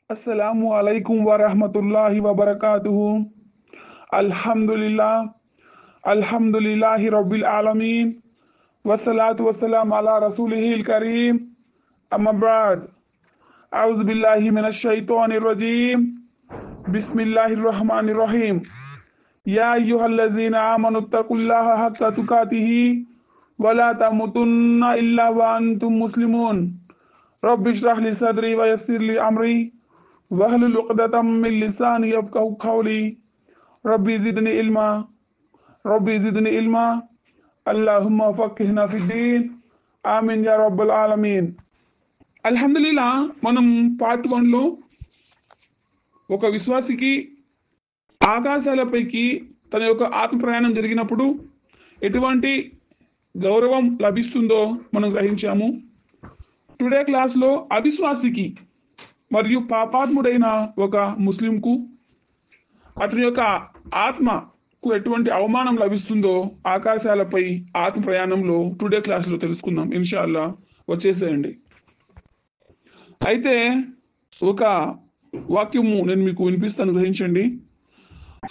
अस्सलामु अलैकुम व रहमतुल्लाहि व बरकातुहू। अल्हम्दुलिल्लाहि रब्बिल आलमीन वस्सलातु वस्सलाम अला रसूलिहिल करीम। अम्मा बाद, औज़ु बिल्लाहि मिनश शैतानिर रजीम। बिस्मिल्लाहिर रहमानिर रहीम। या अय्युहल्लज़ीना आमनुत्तकुल्लाहा हक्का तुकातिही वला तमुतुन्ना इल्ला व अंतुम मुस्लिमून। रब्बिश्रह ली सदरी व यस्सिर ली अमरी वहलुल उक़दतम मिन लिसानी यफ़क़हू क़ौली। रब्बी ज़िदनी इल्मा अल्लाहुम्मा फ़क़्हिना फ़िद्दीन। आमीन या रब्बल आलमीन। అల్హమ్దులిల్లా, మనం పార్ట్ 1లో ఒక విశ్వాసికి ఆకాశాలపైకి తన యొక్క ఆత్మ ప్రయాణం జరిగినప్పుడు ఎటువంటి గౌరవం లభిస్తుందో మనం గ్రహించాము. టుడే క్లాస్లో అవిశ్వాసికి మరియు పాపాత్ముడైన ఒక ముస్లింకు అతని యొక్క ఆత్మకు ఎటువంటి అవమానం లభిస్తుందో ఆకాశాలపై ఆత్మ ప్రయాణంలో టుడే క్లాస్లో తెలుసుకుందాం. ఇన్షాల్లా వచ్చేసేయండి. అయితే ఒక వాక్యము నేను మీకు వినిపిస్తాను, గ్రహించండి.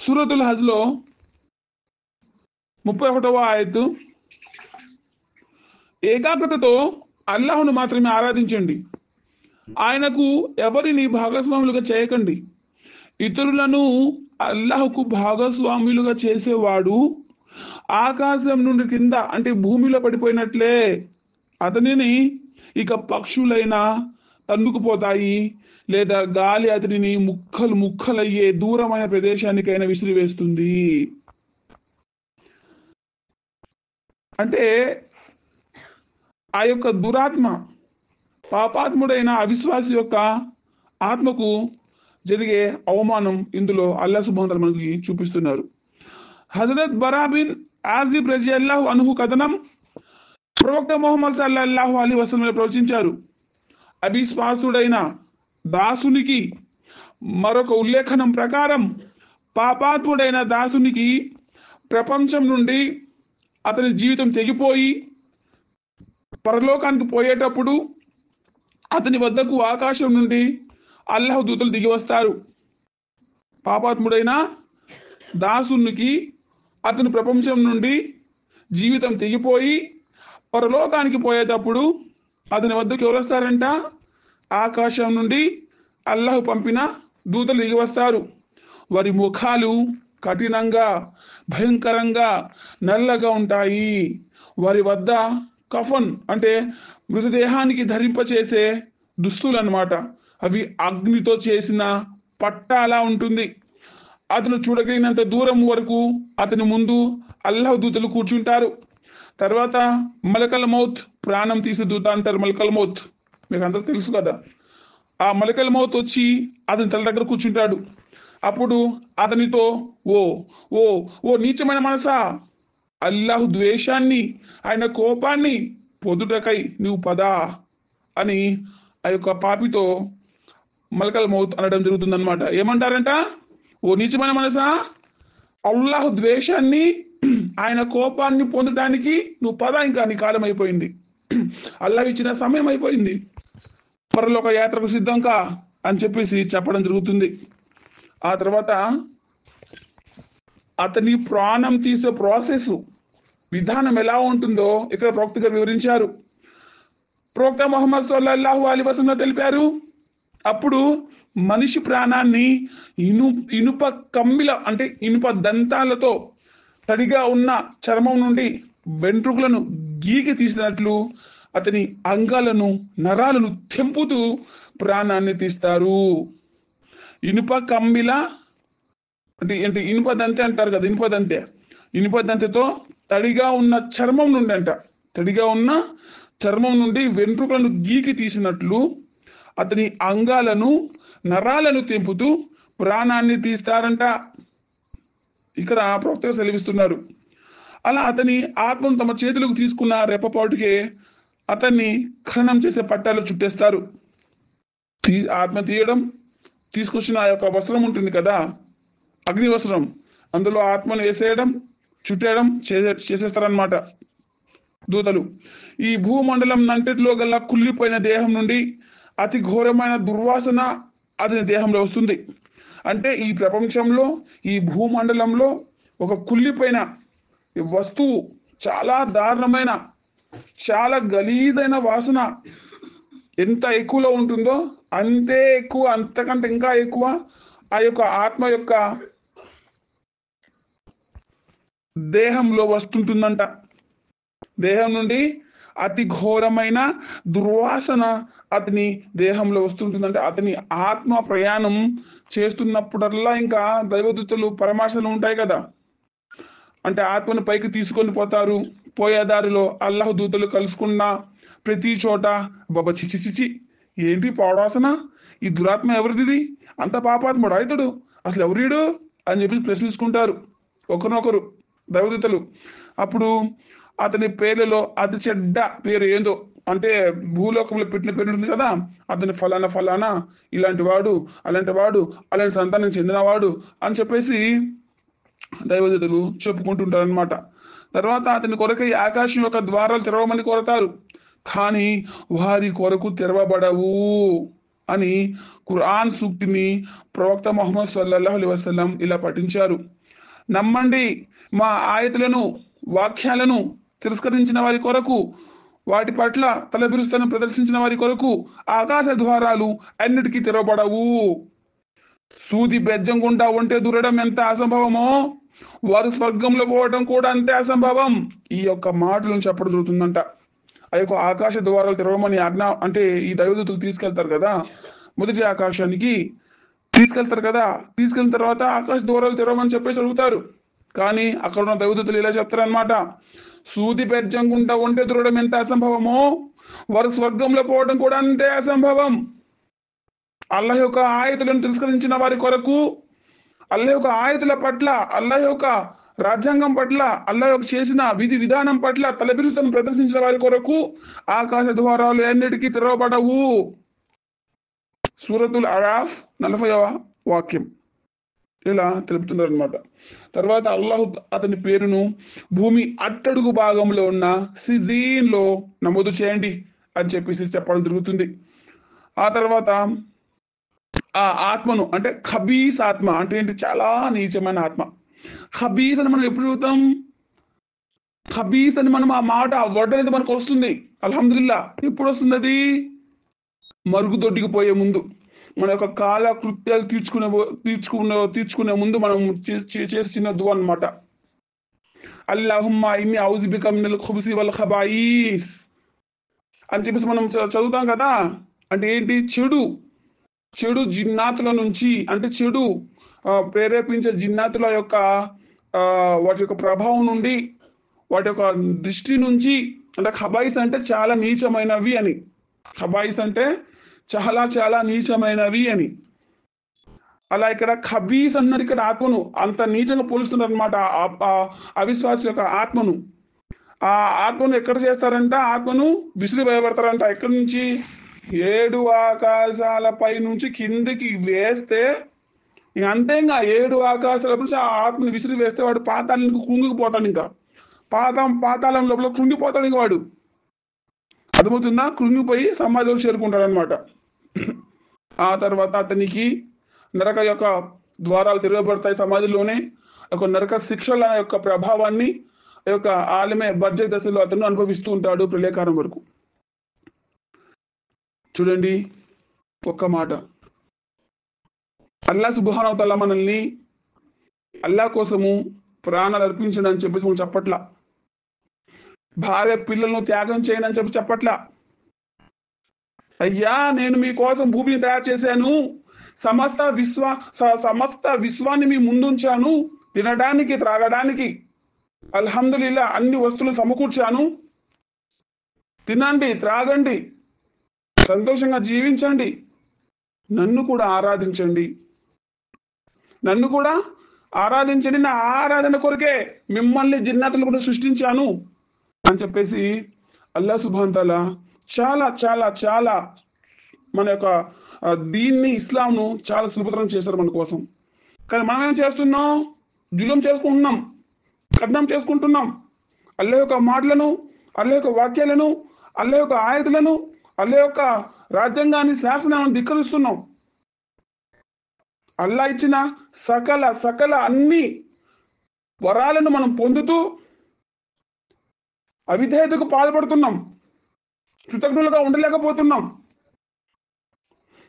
సూరతుల్ హజ్లో 31వ ఆయత్, ఏకాగ్రతతో అల్లాహ్ను మాత్రమే ఆరాధించండి, ఆయనకు ఎవరిని భాగస్వాములుగా చేయకండి. ఇతరులను అల్లాహ్కు భాగస్వాములుగా చేసేవాడు ఆకాశం నుండి కింద అంటే భూమిలో పడిపోయినట్లే. అతనిని ఇక పక్షులైనా తన్నుకుపోతాయి, లేదా గాలి అతనిని ముక్కలయ్యే దూరమైన ప్రదేశానికైనా విసిరివేస్తుంది. అంటే ఆ యొక్క దురాత్మ, పాపాత్ముడైన అవిశ్వాసి యొక్క ఆత్మకు జరిగే అవమానం ఇందులో అల్లాహ్ సుబ్హానహు వ తఆలా మనకి చూపిస్తున్నారు. హజరత్ బరా బిన్ ఆజిబ్ రజియల్లాహు అన్హు కథనం, ప్రవక్త ముహమ్మద్ సల్లల్లాహు అలైహి వసల్లం ప్రవచించారు, అవిశ్వాసుడైన దాసునికి మరొక ఉల్లేఖనం ప్రకారం పాపాత్ముడైన దాసునికి ప్రపంచం నుండి అతని జీవితం తెగిపోయి పరలోకానికి పోయేటప్పుడు అతని వద్దకు ఆకాశం నుండి అల్లాహ్ దూతలు దిగి వస్తారు. పాపాత్ముడైన దాసునికి అతని ప్రపంచం నుండి జీవితం తెగిపోయి పరలోకానికి పోయేటప్పుడు అతని వద్దకు ఎవరు వస్తారంట? ఆకాశం నుండి అల్లాహ్ పంపిన దూతలు దిగి వస్తారు. వారి ముఖాలు కఠినంగా, భయంకరంగా, నల్లగా ఉంటాయి. వారి వద్ద కఫన్ అంటే మృతదేహానికి ధరింపచేసే దుస్తులు అన్నమాట. అవి అగ్నితో చేసిన పట్టాలా ఉంటుంది. అతను చూడగలిగినంత దూరం వరకు అతని ముందు అల్లాహ్ దూతలు కూర్చుంటారు. తర్వాత మలకల్ మౌత్, ప్రాణం తీసే దూత అంటారు. మలకల్ మౌత్ మీకు అందరికి తెలుసు కదా. ఆ మలకల్ మౌత్ వచ్చి అతని తల దగ్గర కూర్చుంటాడు. అప్పుడు అతనితో, ఓ ఓ ఓ నీచమైన మనసా, అల్లాహ్ ద్వేషాన్ని, ఆయన కోపాన్ని పొందుటకై నువ్వు పదా అని ఆ యొక్క పాపితో మలకల్ మౌత్ అనడం జరుగుతుందన్నమాట. ఏమంటారంట? ఓ నీచమైన మనసా, అల్లాహ్ ద్వేషాన్ని, ఆయన కోపాన్ని పొందడానికి నువ్వు పద, ఇంకా నీ కాలం అయిపోయింది, అల్లాహ్ ఇచ్చిన సమయం అయిపోయింది, పరలోక యాత్రకు సిద్ధంగా అని చెప్పేసి చెప్పడం జరుగుతుంది. ఆ తర్వాత అతని ప్రాణం తీసే ప్రాసెస్ విధానం ఎలా ఉంటుందో ఇక్కడ ప్రవక్త గారు వివరించారు. ప్రవక్త ముహమ్మద్ సల్లల్లాహు అలైహి వసల్లం తెలిపారు, అప్పుడు మనిషి ప్రాణాన్ని ఇనుప కమ్మిల అంటే ఇనుప దంతాలతో తడిగా ఉన్న చర్మం నుండి వెంట్రుకలను గీకి తీసినట్లు అతని అంగాలను, నరాలను తెంపుతూ ప్రాణాన్ని తీస్తారు. ఇనుప కమ్మిల అంటే ఇనుప దంతె అంటారు కదా, ఇనుప దంతెతో తడిగా ఉన్న చర్మం నుండి వెంట్రుకలను గీకి తీసినట్లు అతని అంగాలను, నరాలను తెంపుతూ ప్రాణాన్ని తీస్తారంట. ఇక్కడ ప్రవక్త సెలవిస్తున్నారు. అలా అతని ఆత్మను తమ చేతులకు తీసుకున్న రెప్పపాటుకే అతన్ని ఖననం చేసే పట్టాలు చుట్టేస్తారు. ఆత్మ తీయడం, తీసుకొచ్చిన ఆ యొక్క వస్త్రం ఉంటుంది కదా, అగ్ని వస్త్రం, అందులో ఆత్మను వేసేయడం, చుట్టేయడం చేసేస్తారనమాట దూతలు. ఈ భూమండలం నంటిలో గల కుళ్ళిపోయిన దేహం నుండి అతి ఘోరమైన దుర్వాసన అతని దేహంలో వస్తుంది. అంటే ఈ ప్రపంచంలో, ఈ భూమండలంలో ఒక కుళ్ళిపోయిన వస్తువు, చాలా దారుణమైన, చాలా గలీజైన వాసన ఎంత ఎక్కువలో ఉంటుందో అంతే ఎక్కువ, అంతకంటే ఇంకా ఎక్కువ ఆ యొక్క ఆత్మ యొక్క దేహంలో వస్తుంటుందంట. దేహం నుండి అతి ఘోరమైన దుర్వాసన అతని దేహంలో వస్తుంటుందంటే అతని ఆత్మ ప్రయాణం చేస్తున్నప్పుడల్లా ఇంకా దైవదూతలు పరామర్శలు ఉంటాయి కదా, అంటే ఆత్మను పైకి తీసుకొని పోతారు. పోయే దారిలో అల్లాహ్ దూతలు కలుసుకున్న ప్రతి చోట బాబా చిచి చిచి ఏంటి పాడవాసన, ఈ దురాత్మ ఎవరిది, అంత పాపాత్ముడు ఇతడు, అసలు ఎవరీడు అని చెప్పి ప్రశ్నించుకుంటారు ఒకరినొకరు దైవదూతలు. అప్పుడు అతని పేర్లలో అతి చెడ్డ పేరు ఏందో, అంటే భూలోకంలో పెట్టిన పేరు ఉంటుంది కదా, అతని ఫలానా ఫలానా ఇలాంటి వాడు, అలాంటి వాడు, అలాంటి సంతానం చెందినవాడు అని చెప్పేసి దైవదూతలు చెప్పుకుంటుంటారు అనమాట. తర్వాత అతని కొరకై ఆకాశం యొక్క ద్వారాలు తెరవమని కోరతారు, కానీ వారి కొరకు తెరవబడవు అని ఖురాన్ సూక్తిని ప్రవక్త ముహమ్మద్ సల్లల్లాహు అలైహి వసల్లం ఇలా పఠించారు. నమ్మండి, మా ఆయతులను, వాక్యాలను తిరస్కరించిన వారి కొరకు, వాటి పట్ల తలబిరుస్తను ప్రదర్శించిన వారి కొరకు ఆకాశ ద్వారాలు అన్నిటికీ తెరవబడవు. సూది బెజ్జం గుండా ఒంటె దూరడం ఎంత అసంభవమో వారు స్వర్గంలో పోవడం కూడా అంతే అసంభవం. ఈ యొక్క మాటలను చెప్పడం జరుగుతుందంట. ఆ యొక్క ఆకాశ ద్వారాలు తెరవమని ఆజ్ఞ, అంటే ఈ దైవదూతలు తీసుకెళ్తారు కదా మొదటి ఆకాశానికి, తీసుకెళ్తారు కదా, తీసుకెళ్ళిన తర్వాత ఆకాశ ద్వారాలు తెరవమని చెప్పేసి అడుగుతారు. కానీ అక్కడ ఉన్న దైవదూతలు ఇలా చెప్తారనమాట, సూది బెజ్జంగుంట ఒంటె దూరడం ఎంత అసంభవమో వారు స్వర్గంలో పోవడం కూడా అంతే అసంభవం. అల్లాహ్ యొక్క ఆయతులను తిరస్కరించిన వారి కొరకు, అల్లాహ్ యొక్క ఆయతుల పట్ల, అల్లాహ్ యొక్క రాజ్యాంగం పట్ల, అల్లాహ్ యొక్క చేసిన విధి విధానం పట్ల తలబిరుతను ప్రదర్శించిన వారి కొరకు ఆకాశ ద్వారాలు ఎన్నిటికీ తెరవబడవు. సూరతుల్ అరాఫ్ 40వ వాక్యం ఇలా తెలుపుతున్నారు అనమాట. తర్వాత అల్లాహ్ అతని పేరును భూమి అట్టడుగు భాగంలో ఉన్న సిజీన్ లో నమోదు చేయండి అని చెప్పేసి చెప్పడం జరుగుతుంది. ఆ తర్వాత ఆ ఆత్మను, అంటే ఖబీస్ ఆత్మ అంటే ఏంటి, చాలా నీచమైన ఆత్మ. ఖబీస్ అని మనం ఎప్పుడు చూద్దాం, ఖబీస్ అని మనం ఆ మాట, ఆ వర్డ్ అనేది మనకు వస్తుంది అల్హమ్దులిల్లా. ఎప్పుడు వస్తుంది అది, మరుగుదొడ్డికి పోయే ముందు, మన యొక్క కాల కృత్యాలు తీర్చుకునే ముందు మనం చేసిన దువా అన్నమాట. అల్లాహుమ్మా ఇన్ని ఔజు బిక మినల్ ఖుబుసి వల్ ఖబాయిస్ అని చెప్పేసి మనం చదువుతాం కదా. అంటే ఏంటి, చెడు జిన్నాతుల నుంచి, అంటే చెడు ప్రేరేపించే జిన్నాతుల యొక్క వాటి యొక్క ప్రభావం నుండి, వాటి యొక్క దృష్టి నుంచి, అంటే ఖబాయిస్ అంటే చాలా నీచమైనవి అని, ఖబాయిస్ అంటే చాలా చాలా నీచమైనవి అని. అలా ఇక్కడ ఖబీస్ అన్నారు, ఇక్కడ ఆత్మను అంత నీచంగా పోలుస్తున్నారు అనమాట. అవిశ్వాస యొక్క ఆత్మను, ఆ ఆత్మను ఎక్కడ చేస్తారంట, ఆత్మను విసిరి భయపడతారంట. ఎక్కడి నుంచి, 7 ఆకాశాలపై నుంచి కిందికి వేస్తే ఇక అంతే, ఇంకా 7 ఆకాశాల నుంచి ఆ ఆత్మను విసిరి వేస్తే వాడు పాతాళానికి కృంగిపోతాడు. ఇంకా పాతాళం లోపల కృంగిపోతాడు ఇంక వాడు, అర్థమవుతుందా, కృంగిపోయి సమాధిలో చేరుకుంటాడు అనమాట. ఆ తర్వాత అతనికి నరక యొక్క ద్వారాలు తిరగబడతాయి సమాధిలోనే. ఒక నరక శిక్షల యొక్క ప్రభావాన్ని యొక్క ఆలమే బర్జ దశలో అతను అనుభవిస్తూ ఉంటాడు ప్రళయకాలం వరకు. చూడండి, ఒక్క మాట, అల్లా సుబ్హానహు వ తఆలా మనల్ని అల్లా కోసము ప్రాణాలు అర్పించండి అని చెప్పేసి మనం చెప్పట్లా, భార్య పిల్లలను త్యాగం చేయను అని చెప్పట్లా. అయ్యా నేను మీకోసం భూమిని తయారు చేశాను, సమస్త విశ్వాన్ని మీ ముందుంచాను, తినడానికి త్రాగడానికి అల్హమ్దులిల్లా అన్ని వస్తువులు సమకూర్చాను, తినండి త్రాగండి సంతోషంగా జీవించండి, నన్ను కూడా ఆరాధించండి, నన్ను కూడా ఆరాధించండి, నా ఆరాధన కొరకే మిమ్మల్ని జిన్నాతులు కూడా సృష్టించాను అని చెప్పేసి అల్లాహ్ సుబ్హానహు వ తఆలా చాలా చాలా చాలా మన యొక్క దీన్ని, ఇస్లాంను చాలా సులభతరం చేశారు మన కోసం. కానీ మనం ఏం చేస్తున్నాం, జులుం చేసుకుంటున్నాం, కఠినం చేసుకుంటున్నాం. అల్లాహ్ యొక్క మాటలను, అల్లాహ్ యొక్క వాక్యాలను, అల్లాహ్ యొక్క ఆయతులను, అల్లాహ్ యొక్క రాజ్యాంగాన్ని, శాసనాన్ని ధిక్కరిస్తున్నాం. అల్లా ఇచ్చిన సకల సకల అన్ని వరాలను మనం పొందుతూ అవిధేయతకు పాల్పడుతున్నాం, కృతజ్ఞులుగా ఉండలేకపోతున్నాం.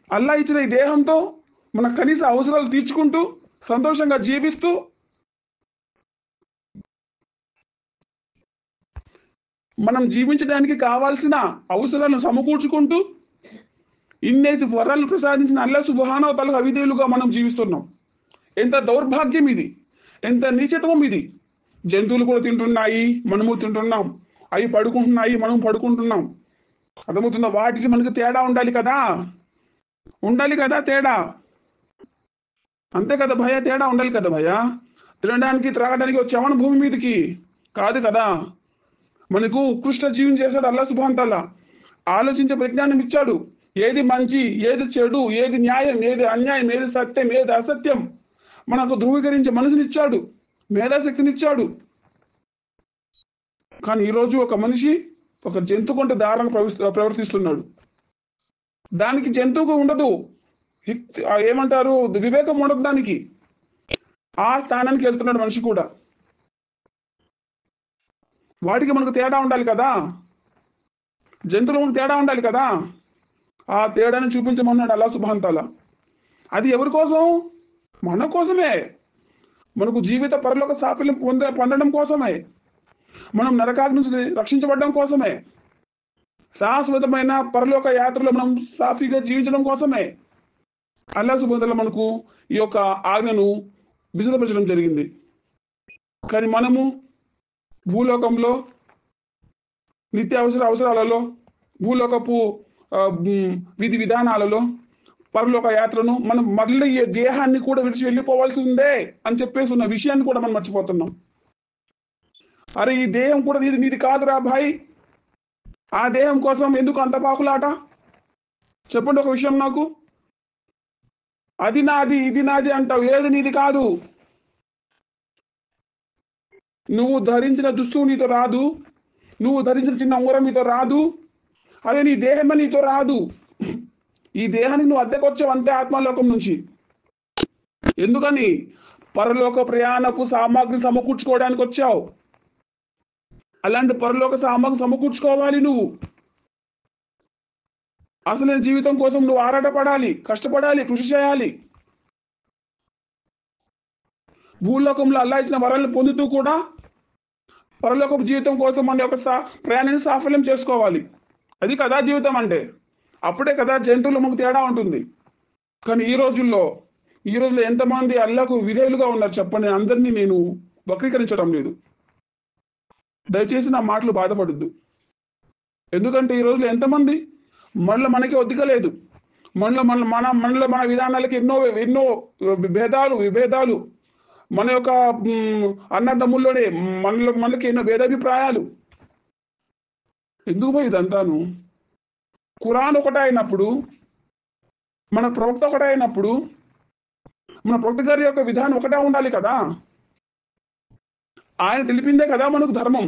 అల్లా ఇచ్చిన ఈ దేహంతో మన కనీస అవసరాలు తీర్చుకుంటూ సంతోషంగా జీవిస్తూ మనం జీవించడానికి కావాల్సిన అవసరాలను సమకూర్చుకుంటూ ఇన్నేసి వరాలను ప్రసాదించిన అల్లా సుబ్హానహు వ తఆలా అవిధేయులుగా మనం జీవిస్తున్నాం. ఎంత దౌర్భాగ్యం ఇది, ఎంత నీచత్వం ఇది. జంతువులు కూడా తింటున్నాయి, మనము తింటున్నాం. అవి పడుకుంటున్నాయి, మనం పడుకుంటున్నాం. అర్థమవుతుందా? వాటికి మనకి తేడా ఉండాలి కదా, తేడా. అంతే కదా భయ, తేడా ఉండాలి కదా భయ. తినడానికి త్రాగడానికి వచ్చామని భూమి మీదకి కాదు కదా. మనకు ఉత్కృష్ట జీవం చేశాడు అల్లా సుబ్హానహు వ తఆలా. ఆలోచించే ప్రజ్ఞానం ఇచ్చాడు. ఏది మంచి, ఏది చెడు, ఏది న్యాయం, ఏది అన్యాయం, ఏది సత్యం, ఏది అసత్యం మనకు ధృవీకరించే మనసునిచ్చాడు, మేధాశక్తినిచ్చాడు. కానీ ఈరోజు ఒక మనిషి ఒక జంతువు కొంటే దారుణంగా ప్రవర్తిస్తున్నాడు. దానికి జంతువుకు ఉండదు, ఏమంటారు, వివేకం ఉండదు దానికి. ఆ స్థానానికి వెళ్తున్నాడు మనిషి కూడా. వాటికి మనకు తేడా ఉండాలి కదా, జంతువులకు తేడా ఉండాలి కదా. ఆ తేడాను చూపించమన్నాడు అల్లాహ్ సుబ్హానహు వ తఆలా. అది ఎవరి కోసం? మన కోసమే. మనకు జీవిత పరలోక సాఫల్యం పొందడం కోసమే, మనం నరకాగ్ని నుంచి రక్షించబడడం కోసమే, శాశ్వతమైన పరలోక యాత్రలో మనం సాఫీగా జీవించడం కోసమే అల్లాహ్ సుబ్హానహు వ తఆలా మనకు ఈ యొక్క ఆజ్ఞను విశదపరచడం జరిగింది. కానీ మనము భూలోకంలో నిత్య అవసరాలలో, భూలోకపు విధి విధానాలలో, పరలోక యాత్రను మనం మళ్ళీ ఈ దేహాన్ని కూడా విడిచి వెళ్ళిపోవాల్సి ఉందే అని చెప్పేసి ఉన్న విషయాన్ని కూడా మనం మర్చిపోతున్నాం. అరే ఈ దేహం కూడా నీది కాదురా భాయ్. ఆ దేహం కోసం ఎందుకు అంత పాకులాట? చెప్పండి ఒక విషయం నాకు. అది నాది, ఇది నాది అంటావు, ఏది నీది కాదు. నువ్వు ధరించిన దుస్తువు నీతో రాదు, నువ్వు ధరించిన చిన్న ఉంగరం నీతో రాదు. అదే నీ దేహమే నీతో రాదు. ఈ దేహానికి నువ్వు అద్దెకొచ్చావు అంతే, ఆత్మలోకం నుంచి. ఎందుకని? పరలోక ప్రయాణపు సామాగ్రి సమకూర్చుకోవడానికి వచ్చావు. అలాంటి పరలోక సామాగ్రి సమకూర్చుకోవాలి నువ్వు. అసలైన జీవితం కోసం నువ్వు ఆరాటపడాలి, కష్టపడాలి, కృషి చేయాలి. భూలోకంలో అల్లాహ్ ఇచ్చిన వరాలను పొందుతూ కూడా పరలోకపు జీవితం కోసం మన యొక్క ప్రయాణాన్ని సాఫల్యం చేసుకోవాలి. అది కదా జీవితం అంటే. అప్పుడే కదా జంతువులు మనకు తేడా ఉంటుంది. కానీ ఈ రోజుల్లో ఎంతమంది అల్లాహకు విధేయులుగా ఉన్నారు చెప్పండి. అందరినీ నేను వక్రీకరించడం లేదు, దయచేసి నా మాటలు బాధపడద్దు. ఎందుకంటే ఈ రోజుల్లో ఎంతమంది మనలో మనకి ఒద్దిక లేదు. మనలో మన విధానాలకి ఎన్నో విభేదాలు, మన యొక్క అన్నదమ్ముల్లోనే మనకి ఎన్నో భేదాభిప్రాయాలు. ఎందుకు పోయి ఇదంతాను? ఖురాన్ ఒకటే అయినప్పుడు, మన ప్రవక్త ఒకటే అయినప్పుడు, మన ప్రవక్త గారి యొక్క విధానం ఒకటే ఉండాలి కదా. ఆయన తెలిపిందే కదా మనకు ధర్మం,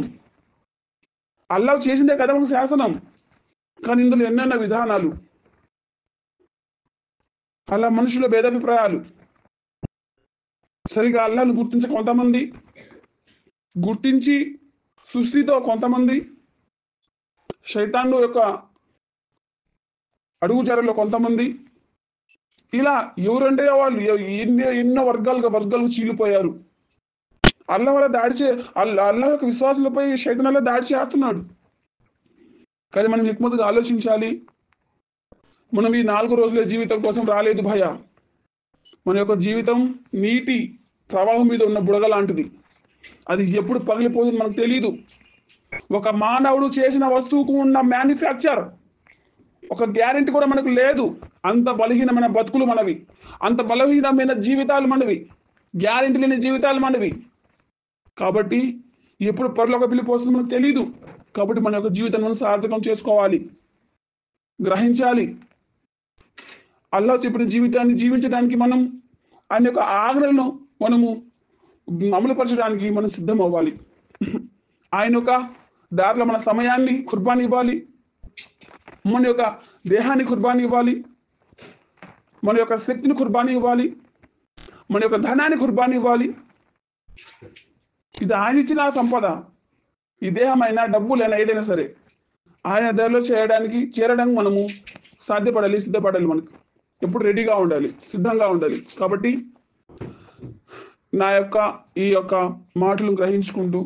అల్లాహ్ చేసిందే కదా మనకు శాసనం. కానీ ఇందులో ఎన్నెన్నో విధానాలు, అలా మనుషుల భేదాభిప్రాయాలు. సరిగా అల్లాహ్ను గుర్తించే కొంతమంది, గుర్తించి సృష్టితో కొంతమంది, శైతాను యొక్క అడుగుజాడలో కొంతమంది, ఇలా ఎవరంటే వాళ్ళు ఎన్నో వర్గాలుగా చీలిపోయారు. అల్లాహ్ వల్ల అల్లాహ్ యొక్క విశ్వాసులపై శైతానుల దాడి చేస్తున్నాడు. కానీ మనం హిక్మతుగా ఆలోచించాలి. మనం ఈ 4 రోజుల జీవితం కోసం రాలేదు భయ. మన యొక్క జీవితం నీటి ప్రవాహం మీద ఉన్న బుడగ లాంటిది. అది ఎప్పుడు పగిలిపోతుందో మనకు తెలియదు. ఒక మానవుడు చేసిన వస్తువుకు ఉన్న మ్యానుఫ్యాక్చర్ ఒక గ్యారెంటీ కూడా మనకు లేదు. అంత బలహీనమైన బతుకులు మనవి, అంత బలహీనమైన జీవితాలు మనవి, గ్యారెంటీ లేని జీవితాలు మనవి. కాబట్టి ఎప్పుడు పరలోక పిలుపు వస్తుందో మనకు తెలియదు. కాబట్టి మన యొక్క జీవితాన్ని మనం సార్థకం చేసుకోవాలి, గ్రహించాలి. అల్లాహ్ చెప్పిన జీవితాన్ని జీవించడానికి మనం ఆయన యొక్క ఆజ్ఞలను మనము అమలుపరచడానికి మనం సిద్ధం అవ్వాలి. ఆయన యొక్క దారిలో మన సమయాన్ని కుర్బానీ ఇవ్వాలి, మన యొక్క దేహాన్ని కుర్బానీ ఇవ్వాలి, మన యొక్క శక్తిని కుర్బానీ ఇవ్వాలి, మన యొక్క ధనాన్ని కుర్బానీ ఇవ్వాలి. ఇది ఆయన ఇచ్చిన సంపద. ఈ దేహమైనా డబ్బులైనా ఏదైనా సరే ఆయన దారిలో చేరడానికి మనము సిద్ధపడాలి. మనకు ఎప్పుడు రెడీగా ఉండాలి, సిద్ధంగా ఉండాలి. కాబట్టి ఈ యొక్క మాటలను గ్రహించుకుంటూ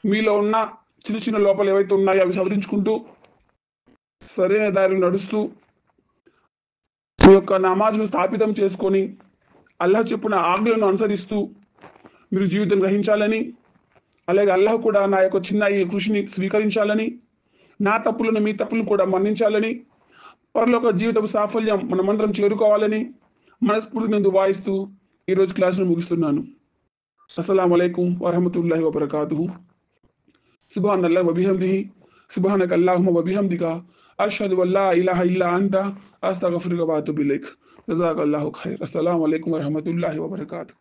మీలో ఉన్న చిన్న చిన్న లోపాలు ఏవైతే ఉన్నాయో అవి సవరించుకుంటూ సరైన దారిలో నడుస్తూ మీ యొక్క నమాజును స్థాపితం చేసుకొని అల్లాహ్ చెప్పిన ఆజ్ఞలను అనుసరిస్తూ మీరు జీవితం గ్రహించాలని, అలాగే అల్లాహ్ కూడా నా యొక్క చిన్న ఈ కృషిని స్వీకరించాలని, నా తప్పులను మీ తప్పులను కూడా మన్నించాలని, పరలోక జీవితం సాఫల్యం మనమందరం చేరుకోవాలని మనస్ఫూర్తిగా దువాయిస్తూ ఈరోజు క్లాసును ముగిస్తున్నాను. అస్సలాము అలైకుం వరహమతుల్లాహి వబరకాతుహు. సుబ్హానల్లాహి వబిహమ్దిహి సుబ్హానక అల్లాహుమ్మ వబిహమ్దిక అష్హదు అల్లా ఇలాహా ఇల్లా అంత అస్తగ్ఫిరుక వ అతూబు ఇలైక్. జజాకల్లాహు ఖైర్. అస్సలాము అలైకుం వరహమతుల్లాహి వబరకాతుహు.